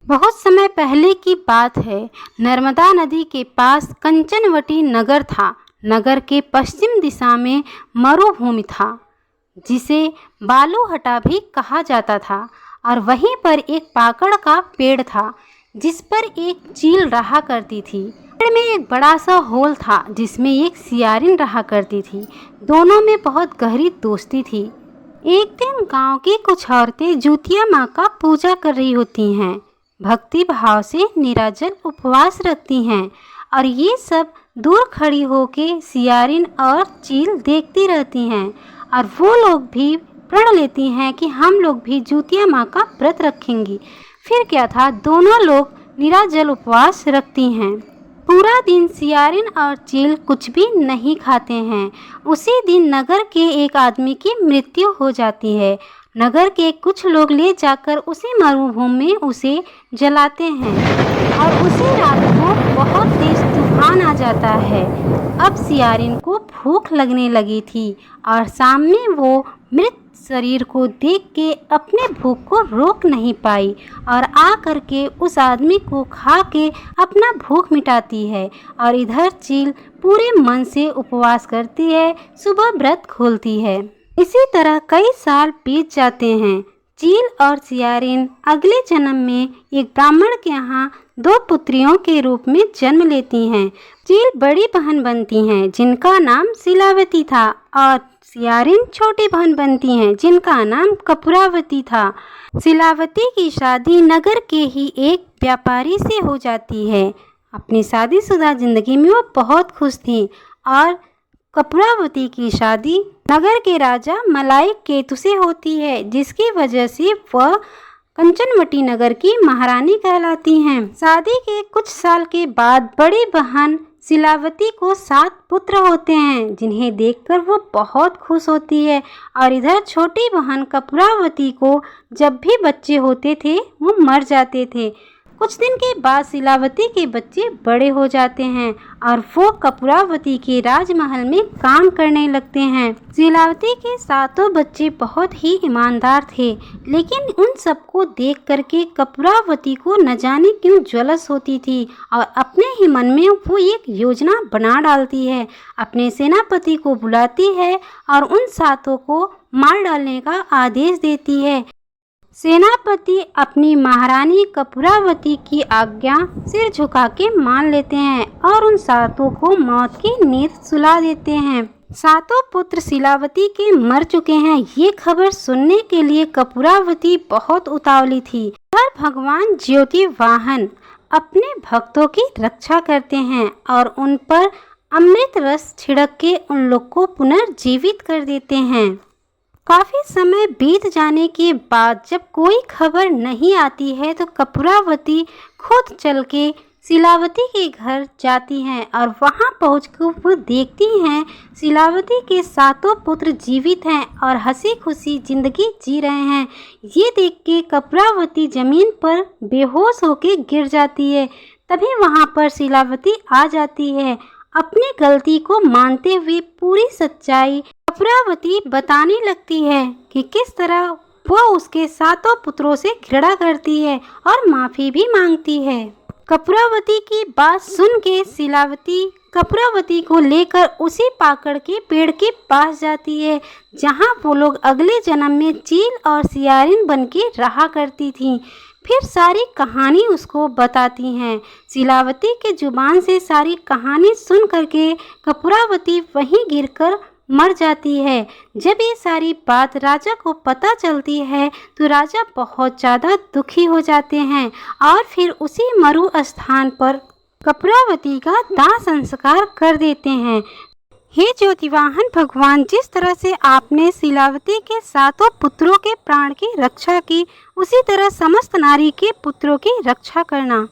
बहुत समय पहले की बात है। नर्मदा नदी के पास कंचनवटी नगर था। नगर के पश्चिम दिशा में मरुभूमि था, जिसे बालूहटा भी कहा जाता था। और वहीं पर एक पाकड़ का पेड़ था, जिस पर एक चील रहा करती थी। पेड़ में एक बड़ा सा होल था, जिसमें एक सियारिन रहा करती थी। दोनों में बहुत गहरी दोस्ती थी। एक दिन गांव की कुछ औरतें जूतिया माँ का पूजा कर रही होती हैं। भक्ति भाव से निराजल उपवास रखती हैं और ये सब दूर खड़ी होके सियारिन और चील देखती रहती हैं। और वो लोग भी प्रण लेती हैं कि हम लोग भी जूतिया माँ का व्रत रखेंगी। फिर क्या था, दोनों लोग निराजल उपवास रखती हैं। पूरा दिन सियारिन और चील कुछ भी नहीं खाते हैं। उसी दिन नगर के एक आदमी की मृत्यु हो जाती है। नगर के कुछ लोग ले जाकर उसी मरुभूमि में उसे जलाते हैं और उसी रात को बहुत तेज तूफान आ जाता है। अब सियारिन को भूख लगने लगी थी और सामने वो मृत शरीर को देख के अपने भूख को रोक नहीं पाई और आ करके उस आदमी को खा के अपना भूख मिटाती है। और इधर चील पूरे मन से उपवास करती है, सुबह व्रत खोलती है। इसी तरह कई साल बीत जाते हैं। चील और सियारिन अगले जन्म में एक ब्राह्मण के यहाँ दो पुत्रियों के रूप में जन्म लेती हैं। चील बड़ी बहन बनती हैं, जिनका नाम शिलावती था, और सियारिन छोटी बहन बनती हैं, जिनका नाम कपूरावती था। शिलावती की शादी नगर के ही एक व्यापारी से हो जाती है। अपनी शादीशुदा जिंदगी में वो बहुत खुश थी। और कपूरावती की शादी नगर के राजा मलाइक केतु से होती है, जिसकी वजह से वह कंचनवटी नगर की महारानी कहलाती हैं। शादी के कुछ साल के बाद बड़ी बहन शिलावती को 7 पुत्र होते हैं, जिन्हें देखकर वो बहुत खुश होती है। और इधर छोटी बहन कपूरावती को जब भी बच्चे होते थे वो मर जाते थे। कुछ दिन के बाद शिलावती के बच्चे बड़े हो जाते हैं और वो कपूरावती के राजमहल में काम करने लगते हैं। शिलावती के 7 बच्चे बहुत ही ईमानदार थे, लेकिन उन सबको देख करके कपूरावती को न जाने क्यों ज्वलस होती थी और अपने ही मन में वो एक योजना बना डालती है। अपने सेनापति को बुलाती है और उन 7 को मार डालने का आदेश देती है। सेनापति अपनी महारानी कपूरावती की आज्ञा सिर झुका के मान लेते हैं और उन 7 को मौत की नींद सुला देते हैं। 7 पुत्र शिलावती के मर चुके हैं। ये खबर सुनने के लिए कपूरावती बहुत उतावली थी। पर भगवान ज्योति वाहन अपने भक्तों की रक्षा करते हैं और उन पर अमृत रस छिड़क के उन लोग को पुनर्जीवित कर देते हैं। काफ़ी समय बीत जाने के बाद जब कोई खबर नहीं आती है तो कपूरावती खुद चल के शिलावती के घर जाती हैं और वहां पहुंचकर वो देखती हैं शिलावती के 7 पुत्र जीवित हैं और हंसी खुशी जिंदगी जी रहे हैं। ये देख के कपूरावती जमीन पर बेहोश होके गिर जाती है। तभी वहां पर शिलावती आ जाती है। अपनी गलती को मानते हुए पूरी सच्चाई कपूरावती बताने लगती है कि किस तरह वह उसके 7 पुत्रों से घृणा करती है और माफी भी मांगती है। कपूरावती की बात सुन के शिलावती कपूरावती को लेकर उसी पाकड़ के पेड़ के पास जाती है, जहां वो लोग अगले जन्म में चील और सियारिन बन के रहा करती थीं। फिर सारी कहानी उसको बताती हैं। शिलावती के जुबान से सारी कहानी सुन करके कपूरावती वहीं गिरकर मर जाती है। जब ये सारी बात राजा को पता चलती है तो राजा बहुत ज़्यादा दुखी हो जाते हैं और फिर उसी मरु स्थान पर कपूरावती का दाह संस्कार कर देते हैं। हे ज्योतिवाहन भगवान, जिस तरह से आपने शिलावती के 7 पुत्रों के प्राण की रक्षा की, उसी तरह समस्त नारी के पुत्रों की रक्षा करना।